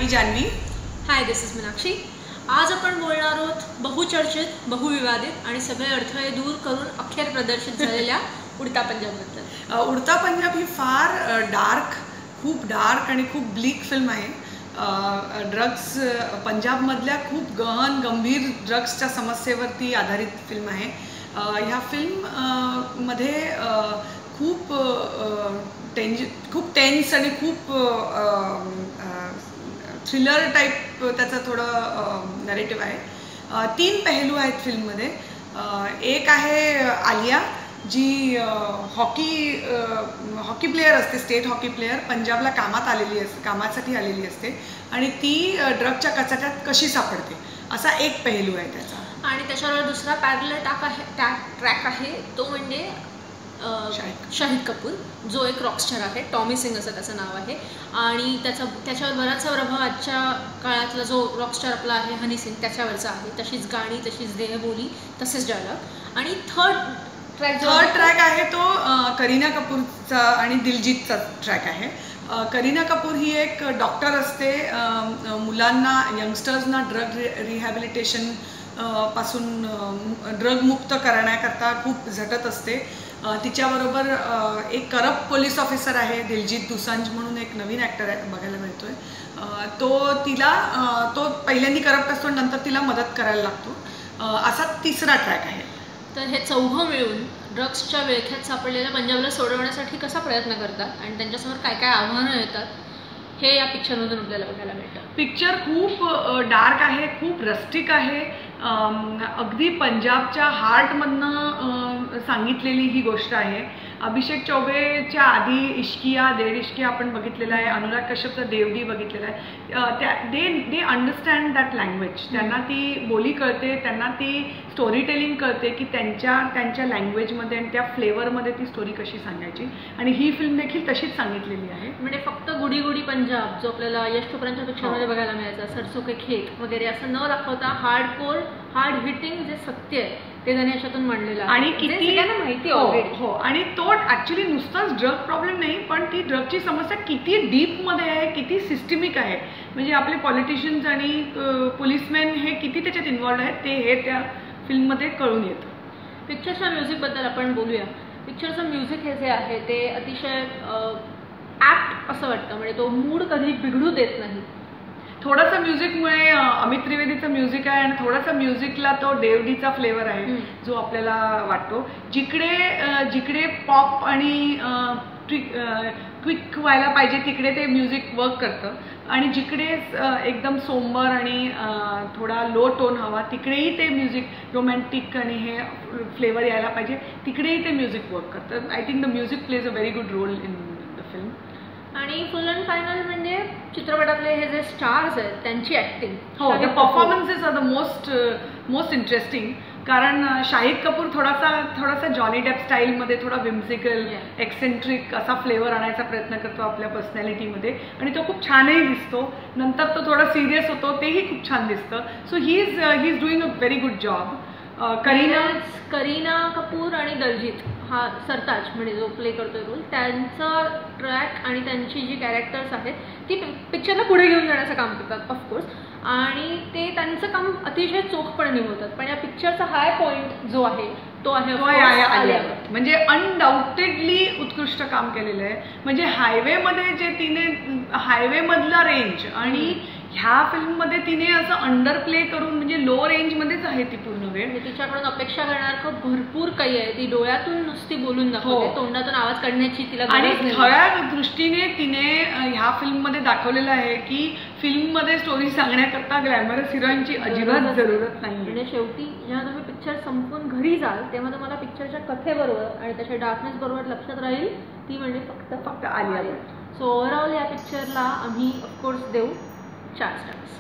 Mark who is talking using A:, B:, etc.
A: जान्हवी.
B: हाय, दिस is Meenakshi. आज आपण बोलणार आहोत बहुचर्चित, बहुविवादित आणि सगळे अडथळे दूर करून अखेर प्रदर्शित झालेल्या उडता पंजाबबद्दल.
A: उडता पंजाब ही फार खूप डार्क आणि खूप ब्लीक फिल्म आहे. ड्रग्स पंजाबमधल्या खूप गहन गंभीर ड्रग्सच्या समस्येवरती आधारित फिल्म आहे. ह्या फिल्ममध्ये खूप टेन्स आणि खूप थ्रिलर टाईप त्याचं थोडं नरेटिव्ह आहे. 3 पहलू आहेत फिल्ममध्ये. एक आहे आलिया, जी हॉकी प्लेयर असते, स्टेट हॉकी प्लेयर, पंजाबला कामासाठी आलेली असते आणि ती ड्रगच्या कचाट्यात कशी सापडते, असा एक पहलू आहे त्याचा.
B: आणि त्याच्यावर दुसरा पॅरलल ट्रॅक आहे तो म्हणजे शाहिद कपूर, जो एक रॉकस्टार आहे. टॉमी सिंग असं त्याचं नाव आहे आणि त्याच्यावर बराचसा प्रभाव आजच्या काळातला जो रॉकस्टार आपला आहे हनी सिंग त्याच्यावरचा आहे. तशीच गाणी, तशीच देहबोली, तसेच डायलॉग. आणि थर्ड
A: ट्रॅक आहे तो करीना कपूरचा आणि दिलजीतचा ट्रॅक आहे. करीना कपूर ही एक डॉक्टर असते. मुलांना, यंगस्टर्सना ड्रग रिहॅबिलिटेशन पासून ड्रगमुक्त करण्याकरता खूप झटत असते. तिच्याबरोबर एक करप्ट पोलीस ऑफिसर आहे, दिलजीत दोसांझ म्हणून एक नवीन ॲक्टर बघायला मिळतोय. तो पहिल्यांदा करप्ट असतो, नंतर तिला मदत करायला लागतो. असा तिसरा ट्रॅक आहे.
B: तर हे चौघं मिळून ड्रग्सच्या विळख्यात सापडलेल्या पंजाबला सोडवण्यासाठी कसा प्रयत्न करतात आणि त्यांच्यासमोर काय काय आव्हानं येतात हे या पिक्चरमधून आपल्याला बघायला मिळतं.
A: पिक्चर खूप डार्क आहे, खूप रस्टिक आहे. अगदी पंजाबच्या हार्टमधनं सांगितलेली ही गोष्ट आहे. अभिषेक चौबेच्या आधी इश्किया, देड इश्किया आपण बघितलेला आहे. अनुराग कश्यपचा देवडी बघितलेला आहे. They understand that language. त्यांना ती बोली कळते, त्यांना ती स्टोरी टेलिंग कळते की त्यांच्या लँग्वेजमध्ये आणि त्या फ्लेवरमध्ये ती स्टोरी कशी सांगायची. आणि ही फिल्म देखील तशीच सांगितलेली आहे.
B: म्हणजे फक्त गुडी गुडी पंजाब जो आपल्याला यश चोप्राच्या पिक्चरमध्ये बघायला मिळायचा, सरसो के खेत वगैरे असं न दाखवता हार्ड हिटिंग जे सत्य आहे ते त्यांनी याच्यातून मांडलेलं आहे
A: आणि किती
B: माहिती
A: हो. आणि तो ऍक्च्युली नुसताच ड्रग प्रॉब्लेम नाही, पण ती ड्रगची समस्या किती डीपमध्ये आहे, किती सिस्टमिक आहे. म्हणजे आपले पॉलिटिशियन्स आणि पोलिसमॅन हे किती त्याच्यात इन्व्हॉल्ड आहेत हे त्या फिल्ममध्ये कळून येतं.
B: पिक्चरच्या म्युझिकबद्दल आपण बोलूया. पिक्चरचं म्युझिक हे जे आहे ते अतिशय ॲप्ट असं वाटतं. म्हणजे तो मूड कधी बिघडू देत नाही.
A: थोडंसं म्युझिकमुळे अमित त्रिवेदीचं म्युझिक आहे आणि थोडासा म्युझिकला तो देवडीचा फ्लेवर आहे जो आपल्याला वाटतो. जिकडे पॉप आणि क्विक व्हायला पाहिजे तिकडे ते म्युझिक वर्क करतं आणि जिकडे एकदम सोंबर आणि थोडा लो टोन हवा तिकडेही ते म्युझिक रोमॅन्टिक आणि हे फ्लेवर यायला पाहिजे तिकडेही ते म्युझिक वर्क करतं. I think the music plays a very good role in the film.
B: आणि फुल अँड फायनल म्हणजे चित्रपटातले हे जे स्टार्स आहेत त्यांची ॲक्टिंग.
A: हो, the performances are the most interesting. कारण शाहिद कपूर थोडासा जॉनी डेप स्टाईलमध्ये थोडा विम्सिकल, एक्सेंट्रिक असा फ्लेवर आणायचा प्रयत्न करतो आपल्या पर्सनॅलिटीमध्ये आणि तो खूप छानही दिसतो. नंतर तो थोडा सिरियस होतो, तेही खूप छान दिसतं. So he is doing a very good job.
B: Kareena Kapoor आणि दलजीत हा सरताज म्हणजे जो प्ले करतोय रोल, त्यांचा ट्रॅक आणि त्यांची जी कॅरेक्टर्स आहेत ती पिक्चरला पुढे घेऊन जाण्याचं काम करतात ऑफकोर्स. आणि ते त्यांचं काम अतिशय चोखपणे निभवतात. पण या पिक्चरचा हाय पॉईंट जो आहे तो आहे आलिया भट्ट.
A: म्हणजे अनडाऊटेडली उत्कृष्ट काम केलेलं आहे. म्हणजे हायवेमधला रेंज आणि ह्या फिल्ममध्ये तिने असं अंडर प्ले करून म्हणजे लो रेंजमध्येच आहे ती पूर्ण वेळ.
B: तिच्याकडून अपेक्षा करण्यासारखं भरपूर काही आहे. ती डोळ्यातून नुसती बोलून दाखवते, तोंडातून आवाज काढण्याची तिला
A: आणि खऱ्या दृष्टीने तिने ह्या फिल्ममध्ये दाखवलेलं आहे की फिल्ममध्ये स्टोरी सांगण्याकरता ग्लॅमरस हिरोईनची अजिबात जरूरत नाही.
B: म्हणजे शेवटी जेव्हा तुम्ही पिक्चर संपून घरी जाल तेव्हा तुम्हाला पिक्चरच्या कथेबरोबर आणि त्याच्या डार्कनेस बरोबर लक्षात राहील ती म्हणजे फक्त आलिया भट्ट. सो ओव्हरऑल या पिक्चरला आम्ही ऑफकोर्स देऊ 4 स्टार्स.